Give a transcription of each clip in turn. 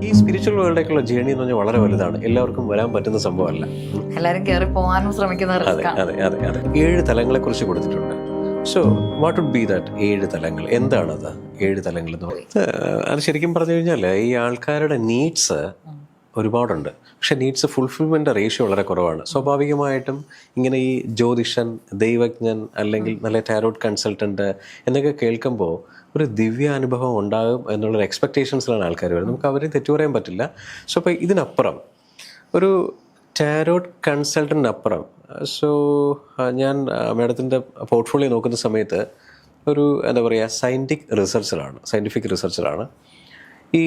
ഈ spiritual വേൾഡിലേക്കുള്ള journey എന്ന് പറഞ്ഞാൽ വളരെ വലുതാണ്. എല്ലാവർക്കും വരാൻ പറ്റുന്ന സംഭവമല്ല. എല്ലാവരും കയറി പോകാനും ശ്രമിക്കുന്ന അതെ അതെ അതെ അതെ 7 തലങ്ങളെ കുറിച്ച് കൊടുത്തിട്ടുണ്ട്. So what would be that 7 തലങ്ങൾ? എന്താണത് 7 തലങ്ങൾ എന്ന് പറയുന്നത്? അത് ശരിക്കും പറഞ്ഞു കഴിഞ്ഞാൽ ഈ ആൾക്കാരുടെ നീഡ്സ് ഒരുപാടുണ്ട്. പക്ഷെ നീഡ്സ് ഫുൾഫിൽമെൻ്റ് റേഷ്യോ വളരെ കുറവാണ്. സ്വാഭാവികമായിട്ടും ഇങ്ങനെ ഈ ജ്യോതിഷൻ, ദൈവജ്ഞൻ അല്ലെങ്കിൽ നല്ല ടാരോട്ട് കൺസൾട്ടൻറ്റ് എന്നൊക്കെ കേൾക്കുമ്പോൾ ഒരു ദിവ്യ അനുഭവം ഉണ്ടാകും എന്നുള്ളൊരു എക്സ്പെക്റ്റേഷൻസിലാണ് ആൾക്കാർ വരുന്നത്. നമുക്ക് അവരെ തെറ്റു പറയാൻ പറ്റില്ല. സോ അപ്പോൾ ഇതിനപ്പുറം ഒരു ടാരോട്ട് കൺസൾട്ടൻറ്റിനപ്പുറം ഞാൻ മാഡത്തിൻ്റെ പോർട്ട്ഫോളിയോ നോക്കുന്ന സമയത്ത് ഒരു എന്താ പറയുക സയൻറ്റിഫിക് റിസർച്ചറാണ് ഈ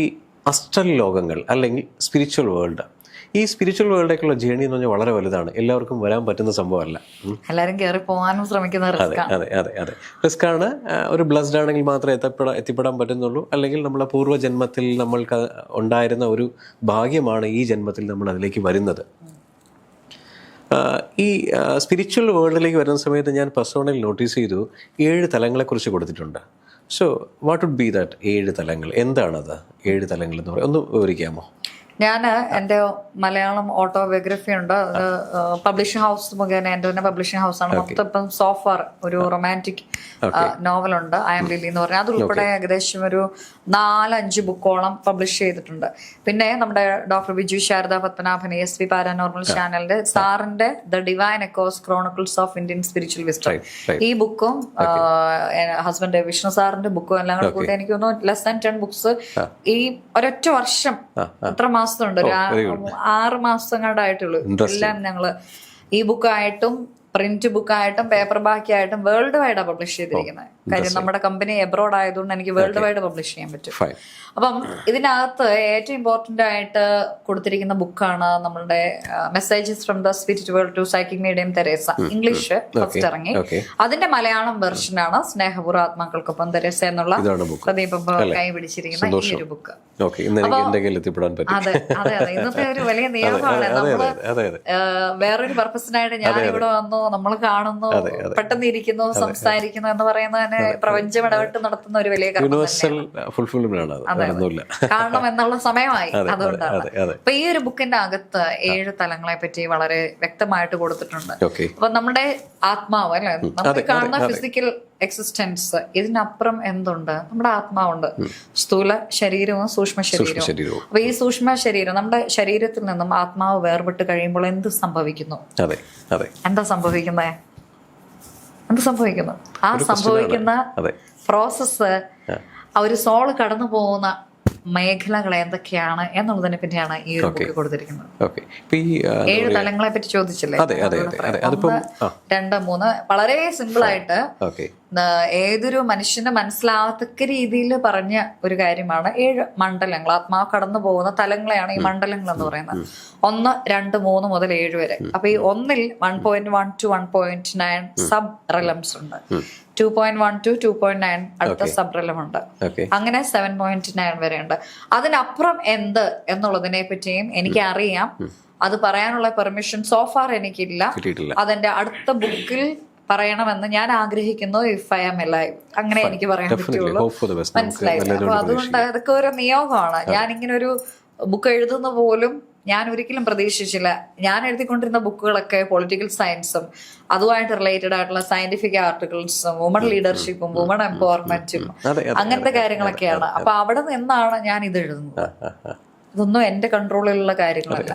അസ്ട്രൽ ലോകങ്ങൾ അല്ലെങ്കിൽ സ്പിരിച്വൽ വേൾഡ്. ഈ സ്പിരിച്വൽ വേൾഡിലേക്കുള്ള ജേണി എന്ന് പറഞ്ഞാൽ വളരെ വലുതാണ്. എല്ലാവർക്കും വരാൻ പറ്റുന്ന സംഭവമല്ല. എല്ലാവരും കയറി പോകാനും ശ്രമിക്കുന്ന അതെ അതെ അതെ അതെ റിസ്ക്കാണ്. ഒരു ബ്ലസ്ഡ് ആണെങ്കിൽ മാത്രമേ എത്തിപ്പെടാൻ പറ്റുന്നുള്ളൂ. അല്ലെങ്കിൽ നമ്മളെ പൂർവ്വജന്മത്തിൽ നമ്മൾക്ക് ഉണ്ടായിരുന്ന ഒരു ഭാഗ്യമാണ് ഈ ജന്മത്തിൽ നമ്മൾ അതിലേക്ക് വരുന്നത്. ഈ സ്പിരിച്വൽ വേൾഡിലേക്ക് വരുന്ന സമയത്ത് ഞാൻ പേഴ്സണലി നോട്ടീസ് ചെയ്തു 7 തലങ്ങളെക്കുറിച്ച് കൊടുത്തിട്ടുണ്ട്. So what would be that 7 തലങ്ങൾ? എന്താണത് 7 തലങ്ങൾ എന്ന് പറയുന്നത്? ഒന്ന് വിവരിക്കാമോ? ഞാൻ എൻ്റെ മലയാളം ഓട്ടോബയോഗ്രഫി ഉണ്ട്. അത് പബ്ലിഷിംഗ് ഹൗസ് മുഖേന എൻ്റെ തന്നെ പബ്ലിഷിംഗ് ഹൗസാണ്. മൊത്തം ഇപ്പം സോഫാർ ഒരു റൊമാൻറ്റിക് നോവലുണ്ട് ഐ എം ലില്ലി എന്ന് പറഞ്ഞാൽ. അതുൾപ്പെടെ ഏകദേശം ഒരു 4-5 ബുക്കോളം പബ്ലിഷ് ചെയ്തിട്ടുണ്ട്. പിന്നെ നമ്മുടെ doctor Biju Sarada Padmanabhan ESV paranormal ചാനലിന്റെ സാറിന്റെ the divine echoes chronicles of Indian spiritual wisdom, ഈ ബുക്കും ഹസ്ബൻഡ് വിഷ്ണു സാറിന്റെ ബുക്കും എല്ലാം കൂടെ കൂട്ടി എനിക്ക് തോന്നുന്നു ലെസ് ദാൻ 10 ബുക്സ് ഈ ഒരൊറ്റ വർഷം എത്ര മാസമുണ്ട്, ഒരു 6 മാസം കണ്ടായിട്ടുള്ളൂ. എല്ലാം ഞങ്ങള് ഈ ബുക്കായിട്ടും പ്രിന്റ് ബുക്കായിട്ടും പേപ്പർ ബാക്കിയായിട്ടും വേൾഡ് വൈഡാ പബ്ലിഷ് ചെയ്തിരിക്കുന്നത്. കാര്യം നമ്മുടെ കമ്പനി എബ്രോഡ് ആയതുകൊണ്ട് എനിക്ക് വേൾഡ് വൈഡ് പബ്ലിഷ് ചെയ്യാൻ പറ്റും. അപ്പം ഇതിനകത്ത് ഏറ്റവും ഇമ്പോർട്ടന്റ് ആയിട്ട് കൊടുത്തിരിക്കുന്ന ബുക്കാണ് നമ്മളുടെ messages from the spirit world to psychic medium Teresa. English first ഇറങ്ങി. അതിന്റെ മലയാളം വെർഷനാണ് സ്നേഹപൂർവ്വ ആത്മാക്കൾക്കൊപ്പം തെരേസ എന്നുള്ള പ്രദീപ് കൈ പിടിച്ചിരിക്കുന്ന ഈ ഒരു ബുക്ക്. അതെ അതെ അതെ ഇന്നത്തെ ഒരു വലിയ നിയമമാണ്. നമ്മള് വേറൊരു പർപ്പസിനായിട്ട് ഞാൻ ഇവിടെ വന്നു, നമ്മൾ കാണുന്നു, പെട്ടെന്ന് ഇരിക്കുന്നു, സംസാരിക്കുന്നു എന്ന് പറയുന്നത് തന്നെ പ്രപഞ്ചം ഇടപെട്ട് നടത്തുന്ന ഒരു വലിയ കാണണം എന്നുള്ള സമയമായി. അതുകൊണ്ടാണ് അപ്പൊ ഈ ഒരു ബുക്കിന്റെ അകത്ത് 7 തലങ്ങളെ പറ്റി വളരെ വ്യക്തമായിട്ട് കൊടുത്തിട്ടുണ്ട്. അപ്പൊ നമ്മുടെ ആത്മാവ് അല്ലെ, നമ്മൾ കാണുന്ന ഫിസിക്കൽ എക്സിസ്റ്റൻസ്, ഇതിനപ്പുറം എന്തുണ്ട്? നമ്മുടെ ആത്മാവുണ്ട്. സ്ഥൂല ശരീരവും സൂക്ഷ്മ ശരീരവും. അപ്പൊ ഈ സൂക്ഷ്മ ശരീരം നമ്മുടെ ശരീരത്തിൽ നിന്നും ആത്മാവ് വേർപെട്ട് കഴിയുമ്പോൾ എന്ത് സംഭവിക്കുന്നു? എന്താ സംഭവിക്കുന്നത്? ആ സംഭവിക്കുന്ന പ്രോസസ്സ്, ആ ഒരു സോള് കടന്നു പോകുന്ന മേഖലകൾ എന്തൊക്കെയാണ് എന്നുള്ളതിനെ പറ്റിയാണ് ഈ ഒരു ബുക്ക് കൊടുത്തിരിക്കുന്നത്. 7 തലങ്ങളെ പറ്റി ചോദിച്ചില്ലേ? 1, 2, 3 വളരെ സിമ്പിൾ ആയിട്ട് ഏതൊരു മനുഷ്യന് മനസ്സിലാവത്തക്ക രീതിയിൽ പറഞ്ഞ ഒരു കാര്യമാണ് 7 മണ്ഡലങ്ങൾ. ആത്മാവ് കടന്നു പോകുന്ന തലങ്ങളെയാണ് ഈ മണ്ഡലങ്ങൾ എന്ന് പറയുന്നത്. 1, 2, 3 മുതൽ 7 വരെ. അപ്പൊ ഈ 1-ൽ 1.1 to 1.9 സബ് റെലംസ് ഉണ്ട്. 2.1 to 2.9 അടുത്ത സബ് റെലം ഉണ്ട്. അങ്ങനെ 7.9 വരെ ഉണ്ട്. അതിനപ്പുറം എന്ത് എന്നുള്ളതിനെ പറ്റിയും എനിക്ക് അറിയാം. അത് പറയാനുള്ള പെർമിഷൻ സോഫാർ എനിക്കില്ല. അതെന്റെ അടുത്ത ബുക്കിൽ പറയണമെന്ന് ഞാൻ ആഗ്രഹിക്കുന്നു. ഇഫ് ഐ ആം എലൈവ്, അങ്ങനെ എനിക്ക് പറയാൻ പറ്റുള്ളൂ. മനസ്സിലായില്ല? അപ്പൊ അതുകൊണ്ട് അതൊക്കെ ഒരു നിയോഗമാണ്. ഞാൻ ഇങ്ങനെ ഒരു ബുക്ക് എഴുതുന്ന പോലും ഞാൻ ഒരിക്കലും പ്രതീക്ഷിച്ചില്ല. ഞാൻ എഴുതിക്കൊണ്ടിരുന്ന ബുക്കുകളൊക്കെ പൊളിറ്റിക്കൽ സയൻസും അതുമായിട്ട് റിലേറ്റഡ് ആയിട്ടുള്ള സയന്റിഫിക് ആർട്ടിക്കിൾസും വുമൺ ലീഡർഷിപ്പും വുമൺ എംപവർമെന്റും അങ്ങനത്തെ കാര്യങ്ങളൊക്കെയാണ്. അപ്പൊ അവിടെ നിന്നാണ് ഞാൻ ഇത് എഴുതുന്നത്. ഇതൊന്നും എന്റെ കൺട്രോളിലുള്ള കാര്യങ്ങളല്ല.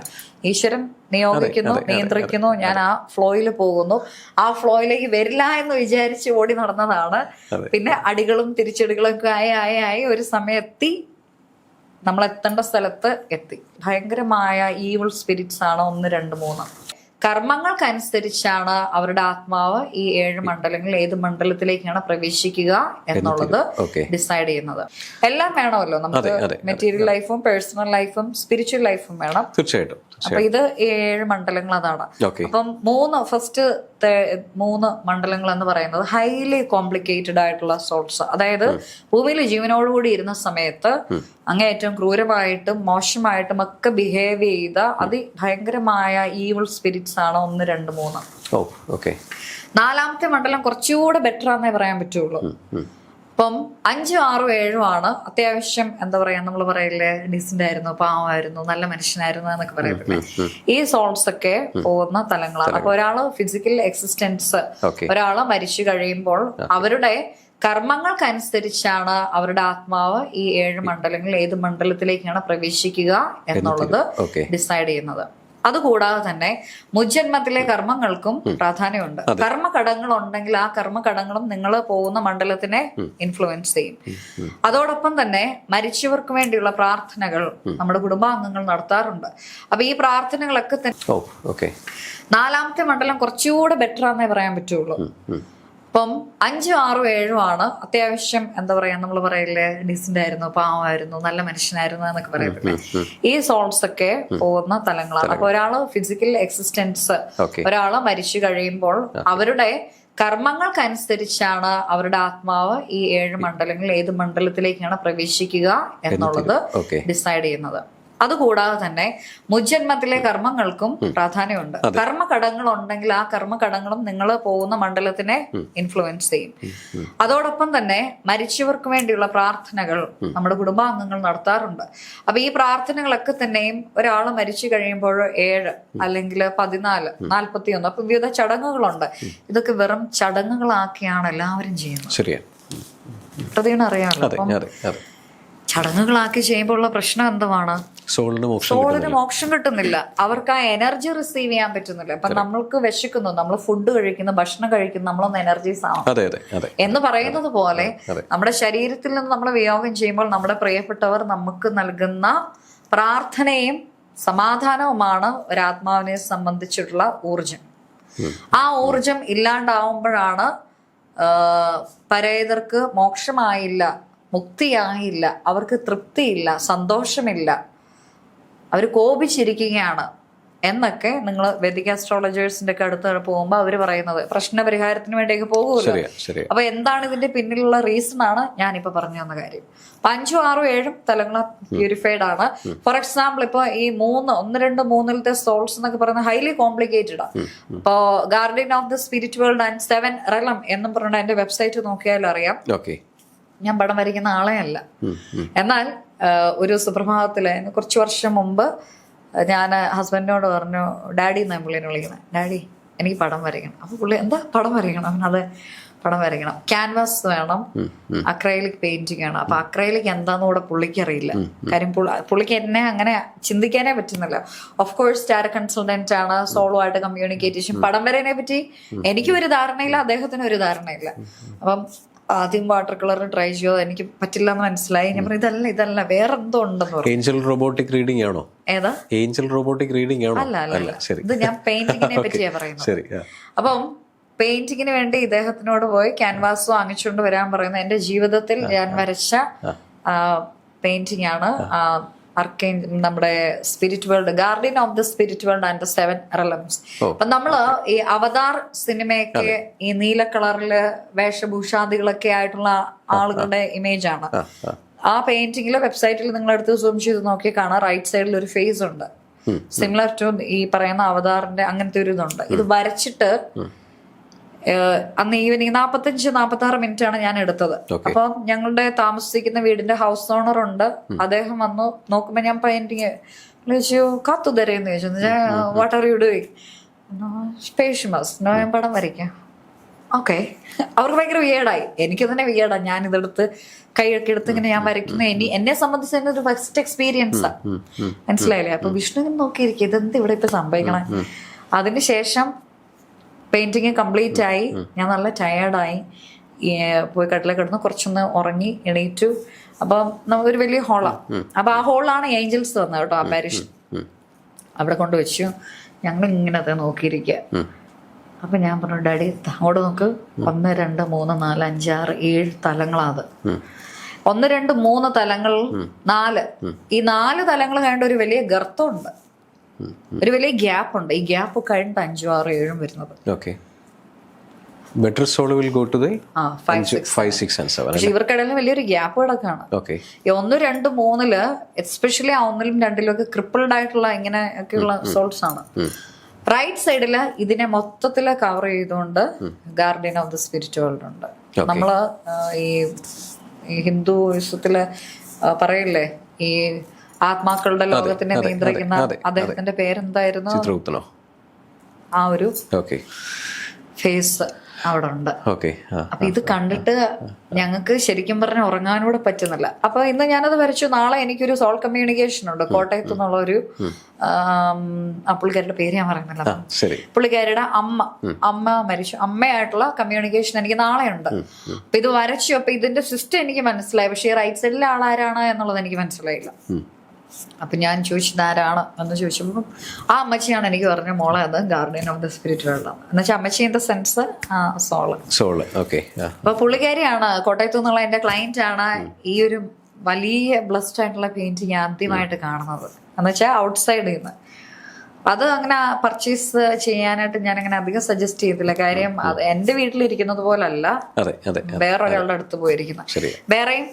ഈശ്വരൻ നിയോഗിക്കുന്നു, നിയന്ത്രിക്കുന്നു, ഞാൻ ആ ഫ്ലോയിൽ പോകുന്നു. ആ ഫ്ലോയിലേക്ക് വരില്ല എന്ന് വിചാരിച്ച് ഓടി നടന്നതാണ്. പിന്നെ അടികളും തിരിച്ചടികളും ഒക്കെ ആയി ഒരു സമയത്തി നമ്മൾ എത്തേണ്ട സ്ഥലത്ത് എത്തി. ഭയങ്കരമായ ഈവിൾ സ്പിരിറ്റ്സ് ആണ് 1, 2, 3. കർമ്മങ്ങൾക്കനുസരിച്ചാണ് അവരുടെ ആത്മാവ് ഈ 7 മണ്ഡലങ്ങൾ ഏത് മണ്ഡലത്തിലേക്കാണ് പ്രവേശിക്കുക എന്നുള്ളത് ഡിസൈഡ് ചെയ്യുന്നത്. എല്ലാം വേണമല്ലോ നമുക്ക്. മെറ്റീരിയൽ ലൈഫും പേഴ്സണൽ ലൈഫും സ്പിരിച്വൽ ലൈഫും വേണം. തീർച്ചയായിട്ടും. അപ്പൊ ഇത് 7 മണ്ഡലങ്ങൾ അതാണ്. അപ്പം ഫസ്റ്റ് 3 മണ്ഡലങ്ങൾ എന്ന് പറയുന്നത് ഹൈലി കോംപ്ലിക്കേറ്റഡ് ആയിട്ടുള്ള സോൾസ്. അതായത് ഭൂമിയിൽ ജീവനോടുകൂടി ഇരുന്ന സമയത്ത് അങ്ങേയറ്റം ക്രൂരമായിട്ടും മോശമായിട്ടും ഒക്കെ ബിഹേവ് ചെയ്ത അതിഭയങ്കരമായ ഈവിൾ സ്പിരിറ്റ്സ് ആണ് 1, 2, 3. 4ാമത്തെ മണ്ഡലം കുറച്ചുകൂടെ ബെറ്റർ ആണെന്നേ പറയാൻ പറ്റുള്ളൂ. ഇപ്പം 5, 6, 7 ആണ് അത്യാവശ്യം എന്താ പറയാ നമ്മൾ പറയില്ലേ ഡീസന്റ് ആയിരുന്നു, പാവമായിരുന്നു, നല്ല മനുഷ്യനായിരുന്നു എന്നൊക്കെ പറയത്തില്ലേ. ഈ സോൾസ് ഒക്കെ പോകുന്ന തലങ്ങളാണ്. അപ്പൊ ഒരാള് ഫിസിക്കൽ എക്സിസ്റ്റൻസ്, ഒരാള് മരിച്ചു കഴിയുമ്പോൾ അവരുടെ കർമ്മങ്ങൾക്കനുസരിച്ചാണ് അവരുടെ ആത്മാവ് ഈ 7 മണ്ഡലങ്ങൾ ഏത് മണ്ഡലത്തിലേക്കാണ് പ്രവേശിക്കുക എന്നുള്ളത് ഡിസൈഡ് ചെയ്യുന്നത്. അതുകൂടാതെ തന്നെ മുജ്ജന്മത്തിലെ കർമ്മങ്ങൾക്കും പ്രാധാന്യമുണ്ട്. കർമ്മഘടകങ്ങൾ ഉണ്ടെങ്കിൽ ആ കർമ്മഘടകങ്ങളും നിങ്ങൾ പോകുന്ന മണ്ഡലത്തിനെ ഇൻഫ്ലുവൻസ് ചെയ്യും. അതോടൊപ്പം തന്നെ മരിച്ചവർക്ക് വേണ്ടിയുള്ള പ്രാർത്ഥനകൾ നമ്മുടെ കുടുംബാംഗങ്ങൾ നടത്താറുണ്ട്. അപ്പൊ ഈ പ്രാർത്ഥനകളൊക്കെ തന്നെ 4ാമത്തെ മണ്ഡലം കുറച്ചുകൂടെ ബെറ്റർ ആണെന്നേ പറയാൻ പറ്റുള്ളൂ. ഇപ്പം 5, 6, 7 ആണ് അത്യാവശ്യം എന്താ പറയാ നമ്മൾ പറയില്ലേ ഡീസന്റ് ആയിരുന്നു, പാവമായിരുന്നു, നല്ല മനുഷ്യനായിരുന്നു എന്നൊക്കെ പറയത്തില്ലേ. ഈ സോൾസ് ഒക്കെ പോകുന്ന തലങ്ങളാണ്. അപ്പൊ ഒരാള് ഫിസിക്കൽ എക്സിസ്റ്റൻസ്, ഒരാള് മരിച്ചു കഴിയുമ്പോൾ അവരുടെ കർമ്മങ്ങൾക്കനുസരിച്ചാണ് അവരുടെ ആത്മാവ് ഈ 7 മണ്ഡലങ്ങൾ ഏത് മണ്ഡലത്തിലേക്കാണ് പ്രവേശിക്കുക എന്നുള്ളത് ഡിസൈഡ് ചെയ്യുന്നത്. അതുകൂടാതെ തന്നെ മുജ്ജന്മത്തിലെ കർമ്മങ്ങൾക്കും പ്രാധാന്യമുണ്ട്. കർമ്മഘടകങ്ങൾ ഉണ്ടെങ്കിൽ ആ കർമ്മഘടകങ്ങളും നിങ്ങൾ പോകുന്ന മണ്ഡലത്തിനെ ഇൻഫ്ലുവൻസ് ചെയ്യും. അതോടൊപ്പം തന്നെ മരിച്ചവർക്ക് വേണ്ടിയുള്ള പ്രാർത്ഥനകൾ നമ്മുടെ കുടുംബാംഗങ്ങൾ നടത്താറുണ്ട്. അപ്പൊ ഈ പ്രാർത്ഥനകളൊക്കെ തന്നെയും ഒരാള് മരിച്ചു കഴിയുമ്പോൾ 7 അല്ലെങ്കിൽ 14, 41 അപ്പൊ വിവിധ ചടങ്ങുകളുണ്ട്. ഇതൊക്കെ വെറും ചടങ്ങുകളാക്കിയാണ് എല്ലാവരും ചെയ്യുന്നത്. പ്രതിയാണ് അറിയാമല്ലോ. അപ്പം ചടങ്ങുകളാക്കി ചെയ്യുമ്പോൾ ഉള്ള പ്രശ്നം എന്തുവാണ്? സോളിന് മോക്ഷം കിട്ടുന്നില്ല. അവർക്ക് ആ എനർജി റിസീവ് ചെയ്യാൻ പറ്റുന്നില്ല. ഇപ്പൊ നമ്മൾക്ക് വിശക്കുന്നു, നമ്മൾ ഫുഡ് കഴിക്കുന്നു, ഭക്ഷണം കഴിക്കുന്നു, നമ്മളൊന്ന് എനർജീസ് ആവും എന്ന് പറയുന്നത് പോലെ നമ്മുടെ ശരീരത്തിൽ നിന്ന് നമ്മൾ വിയോഗം ചെയ്യുമ്പോൾ നമ്മുടെ പ്രിയപ്പെട്ടവർ നമുക്ക് നൽകുന്ന പ്രാർത്ഥനയും സമാധാനവുമാണ് ഒരാത്മാവിനെ സംബന്ധിച്ചിട്ടുള്ള ഊർജം. ആ ഊർജം ഇല്ലാണ്ടാവുമ്പോഴാണ് പരേതർക്ക് മോക്ഷമായില്ല, മുക്തിയായില്ല, അവർക്ക് തൃപ്തിയില്ല, സന്തോഷമില്ല, അവർ കോപിച്ചിരിക്കുകയാണ് എന്നൊക്കെ നിങ്ങൾ വേദിക അസ്ട്രോളജേഴ്സിന്റെ ഒക്കെ അടുത്ത് പോകുമ്പോൾ അവർ പറയുന്നത് പ്രശ്നപരിഹാരത്തിന് വേണ്ടിയൊക്കെ പോകുമല്ലോ. അപ്പൊ എന്താണ് ഇതിന്റെ പിന്നിലുള്ള റീസൺ ആണ് ഞാനിപ്പോ പറഞ്ഞു തന്ന കാര്യം. 5, 6, 7 തലങ്ങൾ പ്യൂരിഫൈഡ് ആണ്. ഫോർ എക്സാമ്പിൾ ഇപ്പൊ ഈ 1, 2, 3 സോൾസ് എന്നൊക്കെ പറയുന്നത് ഹൈലി കോംപ്ലിക്കേറ്റഡ് ആണ്. ഇപ്പോ guardian of the spirit world and 7 realm എന്നും പറഞ്ഞ എന്റെ വെബ്സൈറ്റ് നോക്കിയാൽ അറിയാം. ഞാൻ പടം വരയ്ക്കുന്ന ആളെ അല്ല. എന്നാൽ ഒരു സുപ്രഭാതത്തില് കുറച്ച് വർഷം മുമ്പ് ഞാൻ ഹസ്ബൻഡിനോട് പറഞ്ഞു, ഡാഡി എന്നാണ് പുള്ളിനെ വിളിക്കുന്നത്, ഡാഡി എനിക്ക് പടം വരയ്ക്കണം. അപ്പൊ പുള്ളി എന്താ പടം വരയ്ക്കണം? അത് പടം വരയ്ക്കണം, ക്യാൻവാസ് വേണം, അക്രൈലിക് പെയിന്റിംഗ് ആണ്. അപ്പൊ അക്രൈലിക് എന്താന്ന് കൂടെ പുള്ളിക്ക് അറിയില്ല. കാര്യം പുള്ളിക്ക് എന്നെ അങ്ങനെ ചിന്തിക്കാനേ പറ്റുന്നില്ല. ഓഫ് കോഴ്സ് സ്റ്റാർ കൺസൾട്ടന്റ് ആണ്, സോളോ ആയിട്ട് കമ്മ്യൂണിക്കേറ്റ്. പടം വരനെ പറ്റി എനിക്കും ഒരു ധാരണയില്ല, അദ്ദേഹത്തിനും ഒരു ധാരണയില്ല. അപ്പം ആദ്യം വാട്ടർ കളർ ട്രൈ ചെയ്യോ, എനിക്ക് പറ്റില്ല എന്ന് മനസ്സിലായി. ഞാൻ പറഞ്ഞു ഇതല്ല വേറെ എന്തോ ഉണ്ടെന്ന് പറഞ്ഞു. ഏഞ്ചൽ റോബോട്ടിക് റീഡിംഗ് ആണോ? ഏതാ? ഏഞ്ചൽ റോബോട്ടിക് റീഡിംഗ് ആണോ? അല്ല, ഇത് ഞാൻ പെയിന്റിങ്ങിനെ പറ്റിയാ പറയുന്നത്. അപ്പം പെയിന്റിങ്ങിന് വേണ്ടി ഇദ്ദേഹത്തിനോട് പോയി ക്യാൻവാസ് വാങ്ങിച്ചുകൊണ്ട് വരാൻ പറയുന്നത്. എന്റെ ജീവിതത്തിൽ ഞാൻ വരച്ച പെയിന്റിംഗ് ആണ് നമ്മുടെ spirit world, guardian of the spirit world and the 7 റെലംസ്. അപ്പൊ നമ്മള് ഈ അവതാർ സിനിമയൊക്കെ ഈ നീല കളറില് വേഷഭൂഷാദികളൊക്കെ ആയിട്ടുള്ള ആളുകളുടെ ഇമേജ് ആണ്. ആ പെയിന്റിങ്ങില് വെബ്സൈറ്റിൽ നിങ്ങൾ എടുത്ത് സൂം ചെയ്ത് നോക്കി കാണാം, റൈറ്റ് സൈഡിൽ ഒരു ഫേസ് ഉണ്ട്, സിമിലർ ടു ഈ പറയുന്ന അവതാറിന്റെ അങ്ങനത്തെ ഒരു ഇതുണ്ട്. ഇത് വരച്ചിട്ട് അന്ന് ഈവനിങ് 45-46 മിനിറ്റ് ആണ് ഞാൻ എടുത്തത്. അപ്പൊ ഞങ്ങളുടെ താമസിക്കുന്ന വീടിന്റെ ഹൗസ് ഓണർ ഉണ്ട്, അദ്ദേഹം വന്നു നോക്കുമ്പോ ഞാൻ പെയിന്റിങ് ചോദിച്ചു, കാത്തു തരേന്ന് ചോദിച്ചു, what are you doing? Spacious, ഞാൻ പടം വരയ്ക്കാം. ഓക്കെ, അവർക്ക് ഭയങ്കര വിയേഡായി, എനിക്ക് തന്നെ വിയേഡാ. ഞാൻ ഇതെടുത്ത് കൈയൊക്കെ എടുത്ത് ഇങ്ങനെ ഞാൻ വരയ്ക്കുന്നു. എന്നെ സംബന്ധിച്ച് തന്നെ ഒരു ഫസ്റ്റ് എക്സ്പീരിയൻസാ, മനസ്സിലായില്ലേ? അപ്പൊ വിഷ്ണു നോക്കിയിരിക്കും, ഇതെന്ത് ഇവിടെ ഇപ്പൊ സംഭവിക്കണം. അതിനുശേഷം പെയിന്റിങ് കംപ്ലീറ്റ് ആയി, ഞാൻ നല്ല ടയേർഡായി, പോയി കട്ടിലേക്ക് കിടന്നു, കുറച്ചൊന്ന് ഉറങ്ങി എണീറ്റു. അപ്പം ഒരു വലിയ ഹോളാണ്. അപ്പൊ ആ ഹോളാണ് ഏഞ്ചൽസ് വന്നത് കേട്ടോ, അപ്പാരിഷൻ. അവിടെ കൊണ്ടുവച്ചു, ഞങ്ങൾ ഇങ്ങനെ അത് നോക്കിയിരിക്കുക. അപ്പൊ ഞാൻ പറഞ്ഞു, ഡാഡി അങ്ങോട്ട് നോക്ക്, 1, 2, 3, 4, 5, 6, 7 തലങ്ങളാത്. 1, 2, 3 തലങ്ങൾ, 4. ഈ 4 തലങ്ങൾ കഴിഞ്ഞ ഒരു വലിയ ഗർത്തമുണ്ട്, ഒരു വലിയ ഗ്യാപ്പ് ഉണ്ട്. ഈ ഗ്യാപ്പ് കഴിഞ്ഞിട്ട് 5, 6, 7 വരുന്നത്. പക്ഷെ ഇവർക്കിടയിൽ വലിയൊരു ഗ്യാപ്പ് കിടക്കാണ്. ഈ 1, 2, 3 എസ്പെഷ്യലി ആ 1, 2 ഒക്കെ ക്രിപ്പിൾഡ് ആയിട്ടുള്ള ഇങ്ങനെ ഒക്കെയുള്ള സോൾസ് ആണ്. റൈറ്റ് സൈഡില് ഇതിനെ മൊത്തത്തില് കവർ ചെയ്തുകൊണ്ട് guardian of the spirit world ഉണ്ട്. നമ്മള് ഈ ഹിന്ദുയിസത്തില് പറയില്ലേ, ഈ ആത്മാക്കളുടെ ലോകത്തിനെ നിയന്ത്രിക്കുന്ന അദ്ദേഹത്തിന്റെ പേരെന്തായിരുന്നു, ആ ഒരു ഫേസ് അവിടെ ഉണ്ട്. അപ്പൊ ഇത് കണ്ടിട്ട് ഞങ്ങൾക്ക് ശരിക്കും പറഞ്ഞാൽ ഉറങ്ങാനൂടെ പറ്റുന്നില്ല. അപ്പൊ ഇന്ന് ഞാനത് വരച്ചു. നാളെ എനിക്കൊരു സോൾ കമ്മ്യൂണിക്കേഷൻ ഉണ്ട് കോട്ടയത്ത് നിന്നുള്ള ഒരു പുള്ളിക്കാരുടെ പേര് ഞാൻ പറയുന്നില്ല, പുള്ളിക്കാരുടെ അമ്മ മരിച്ചു, അമ്മയായിട്ടുള്ള കമ്മ്യൂണിക്കേഷൻ എനിക്ക് നാളെ ഉണ്ട്. അപ്പൊ ഇത് വരച്ചു. അപ്പൊ ഇതിന്റെ സിസ്റ്റം എനിക്ക് മനസ്സിലായി, പക്ഷെ ഈ റൈറ്റ് സൈഡിലെ ആളാരാണ് എന്നുള്ളത് എനിക്ക് മനസ്സിലായില്ല. അപ്പൊ ഞാൻ ചോദിച്ചത് ആരാണ് എന്ന് ചോദിച്ചപ്പോൾ ആ അമ്മച്ചിയാണ് എനിക്ക് പറഞ്ഞ മോളെ അത് guardian of the spirit world എന്നുവെച്ചാൽ അമ്മച്ചി ഇൻ ദ സെൻസ് സോള്. അപ്പൊ പുള്ളിക്കാരിയാണ്, കോട്ടയത്തു നിന്നുള്ള എന്റെ ക്ലയന്റ് ആണ് ഈ ഒരു വലിയ ബ്ലസ്ഡ് ആയിട്ടുള്ള പെയിന്റിങ് ആദ്യമായിട്ട് കാണുന്നത്. എന്നുവെച്ചാൽ ഔട്ട്സൈഡിൽ നിന്ന്. അത് അങ്ങനെ പർച്ചേസ് ചെയ്യാനായിട്ട് ഞാൻ അങ്ങനെ അധികം സജസ്റ്റ് ചെയ്തില്ല. കാര്യം അത് എന്റെ വീട്ടിലിരിക്കുന്നത് പോലല്ല, വേറൊരാളുടെ അടുത്ത് പോയിരിക്കുന്ന. വേറെയും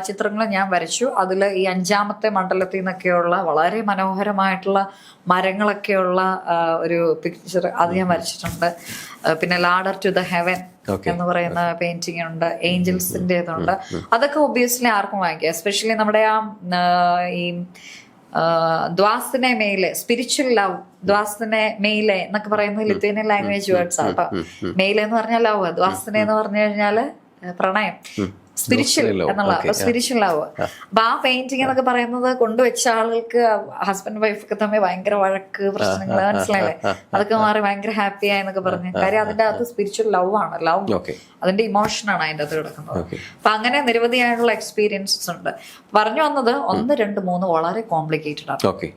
ചിത്രങ്ങൾ ഞാൻ വരച്ചു. അതിൽ ഈ 5ാമത്തെ മണ്ഡലത്തിൽ നിന്നൊക്കെയുള്ള വളരെ മനോഹരമായിട്ടുള്ള മരങ്ങളൊക്കെയുള്ള ഒരു പിക്ചർ അത് ഞാൻ വരച്ചിട്ടുണ്ട്. പിന്നെ ലാഡർ ടു ദ ഹെവൻ എന്ന് പറയുന്ന പെയിന്റിംഗ് ഉണ്ട്, ഏഞ്ചൽസിൻ്റെതുണ്ട്. അതൊക്കെ ഒബ്വിയസ്ലി ആർക്കും വാങ്ങിക്കാം. എസ്പെഷ്യലി നമ്മുടെ ഈ ദ്വാസിനെ മെയിലെ സ്പിരിച്വൽ ലവ്, ദ്വാസിനെ മെയിലെ എന്നൊക്കെ പറയുന്നത് ലിത്വേനിയൻ ലാംഗ്വേജ് വേർഡ്സ് ആണ് കേട്ടോ. മെയിലെ എന്ന് പറഞ്ഞാൽ ലവ്, ദ്വാസിനെ എന്ന് പറഞ്ഞു കഴിഞ്ഞാല് പ്രണയം, സ്പിരിച്വൽ എന്നുള്ള. അപ്പൊ സ്പിരിച്വൽ ലവ്. അപ്പൊ ആ പെയിന്റിംഗ് എന്നൊക്കെ പറയുന്നത് കൊണ്ടുവച്ച ആളുകൾക്ക് ഹസ്ബൻഡ് വൈഫൊക്കെ തമ്മിൽ ഭയങ്കര വഴക്ക് പ്രശ്നങ്ങൾ, മനസ്സിലായില്ലേ, അതൊക്കെ മാറി ഭയങ്കര ഹാപ്പി ആയെന്നൊക്കെ പറഞ്ഞു. കാര്യം അതിന്റെ അകത്ത് സ്പിരിച്വൽ ലവ് ആണ്, ലവ് അതിന്റെ ഇമോഷനാണ് അതിന്റെ അകത്ത് കിടക്കുന്നത്. അപ്പൊ അങ്ങനെ നിരവധിയായിട്ടുള്ള എക്സ്പീരിയൻസസ് ഉണ്ട്. പറഞ്ഞു വന്നത് 1, 2, 3 വളരെ കോംപ്ലിക്കേറ്റഡ് ആണ്.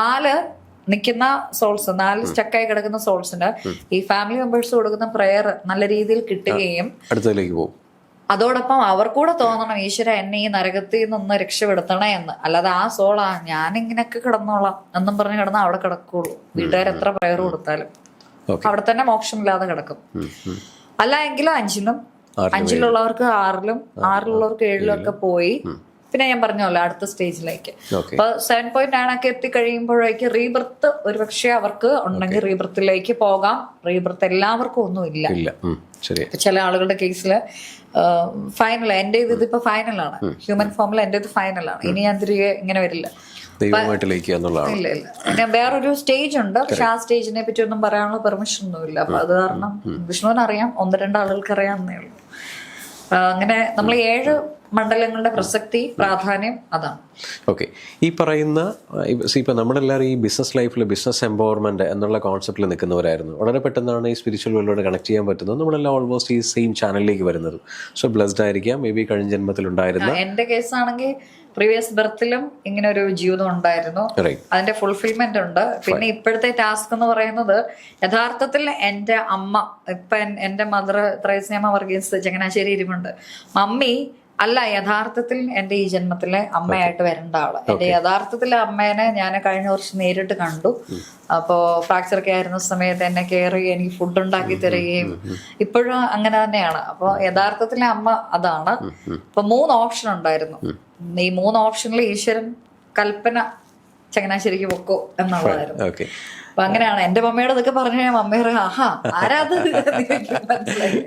4 നിൽക്കുന്ന സോൾസ്, 4 സ്റ്റക്കായി കിടക്കുന്ന സോൾസിന് ഈ ഫാമിലി മെമ്പേഴ്സ് കൊടുക്കുന്ന പ്രെയർ നല്ല രീതിയിൽ കിട്ടുകയും അടുത്തതിലേക്ക് പോകും. അതോടൊപ്പം അവർക്കൂടെ തോന്നണം ഈശ്വര എന്നെ ഈ നരകത്തിൽ നിന്നൊന്ന് രക്ഷപ്പെടുത്തണേ എന്ന്. അല്ലാതെ ആ സോളാ ഞാനിങ്ങനെയൊക്കെ കിടന്നോളാം എന്നും പറഞ്ഞ് കിടന്നാൽ അവിടെ കിടക്കുള്ളൂ. വീട്ടുകാർ എത്ര പ്രയർ കൊടുത്താലും അവിടെ തന്നെ മോക്ഷമില്ലാതെ കിടക്കും. അല്ല എങ്കിലും 5ലും, 5ലുള്ളവർക്ക് 6ലും, 6ലുള്ളവർക്ക് 7ലും ഒക്കെ പോയി. പിന്നെ ഞാൻ പറഞ്ഞല്ലോ അടുത്ത സ്റ്റേജിലേക്ക്. അപ്പൊ 7.9 ഒക്കെ എത്തിക്കഴിയുമ്പോഴേക്ക് റീബർത്ത് ഒരുപക്ഷെ അവർക്ക് ഉണ്ടെങ്കിൽ റീബർത്തിലേക്ക് പോകാം. റീബർത്ത് എല്ലാവർക്കും ഒന്നുമില്ല. ചില ആളുകളുടെ കേസില് ഫൈനൽ, എന്റെ ഇതിപ്പോ ഫൈനലാണ്, ഹ്യൂമൻ ഫോമിൽ എന്റെ ഇത് ഫൈനലാണ്. ഇനി ഞാൻ തിരികെ ഇങ്ങനെ വരില്ല. ഇല്ല. പിന്നെ വേറൊരു സ്റ്റേജ് ഉണ്ട്, പക്ഷെ ആ സ്റ്റേജിനെ പറ്റി ഒന്നും പറയാനുള്ള പെർമിഷൻ ഒന്നുമില്ല. അപ്പൊ അത് കാരണം വിഷ്ണുവിന് അറിയാം, 1-2 ആളുകൾക്ക് അറിയാമെന്നേ ഉള്ളൂ. അങ്ങനെ നമ്മൾ 7 മണ്ഡലങ്ങളുടെ പ്രസക്തി, പ്രാധാന്യം അതാണ്. ഓക്കെ. ഈ പറയുന്ന ഇപ്പം നമ്മളെല്ലാവരും ഈ ബിസിനസ് ലൈഫിൽ ബിസിനസ് എംപവർമെന്റ് എന്നുള്ള കോൺസെപ്റ്റിൽ നിൽക്കുന്നവരായിരുന്നു. വളരെ പെട്ടെന്നാണ് ഈ സ്പിരിച്വൽ വേൾഡിലോട് കണക്ട് ചെയ്യാൻ പറ്റുന്നത്. നമ്മളെല്ലാം ഓൾമോസ്റ്റ് ഈ സെയിം ചാനലിലേക്ക് വരുന്നത്. സോ ബ്ലെസ്ഡ് ആയിരിക്കാം. മേ ബി കഴിഞ്ഞ ജന്മത്തിലുണ്ടായിരുന്ന, എന്റെ കേസാണെങ്കിൽ പ്രീവിയസ് ബർത്തിലും ഇങ്ങനെ ഒരു ജീവിതം ഉണ്ടായിരുന്നു, അതിന്റെ ഫുൾഫിൽമെന്റ് ഉണ്ട്. പിന്നെ ഇപ്പോഴത്തെ ടാസ്ക് എന്ന് പറയുന്നത് യഥാർത്ഥത്തിൽ എന്റെ അമ്മ, ഇപ്പൊ എന്റെ മദർ ത്രേസ്യാമ്മ വർഗീസ് ചങ്ങനാശ്ശേരി ഇരിപ്പുണ്ട്. മമ്മി അല്ല യഥാർത്ഥത്തിൽ എന്റെ ഈ ജന്മത്തിലെ അമ്മയായിട്ട് വരേണ്ട ആള്. എന്റെ യഥാർത്ഥത്തിലെ അമ്മേനെ ഞാൻ കഴിഞ്ഞ വർഷം നേരിട്ട് കണ്ടു. അപ്പോ ഫ്രാക്ചർ ഒക്കെ ആയിരുന്ന സമയത്ത് എന്നെ കെയർ ചെയ്യുകയും എനിക്ക് ഫുഡ് ഉണ്ടാക്കി തരികയും ഇപ്പോഴും അങ്ങനെ തന്നെയാണ്. അപ്പൊ യഥാർത്ഥത്തിലെ അമ്മ അതാണ്. അപ്പൊ 3 ഓപ്ഷൻ ഉണ്ടായിരുന്നു. ഈ 3 ഓപ്ഷനിൽ ഈശ്വരൻ കൽപ്പന ചങ്ങനാശ്ശേരിക്ക് പൊക്കോ എന്നുള്ളതായിരുന്നു. അപ്പൊ അങ്ങനെയാണ് എന്റെ മമ്മയോട് ഇതൊക്കെ പറഞ്ഞു. മമ്മ പറയാം, ആഹാ ആരാത് മനസ്സിലായി.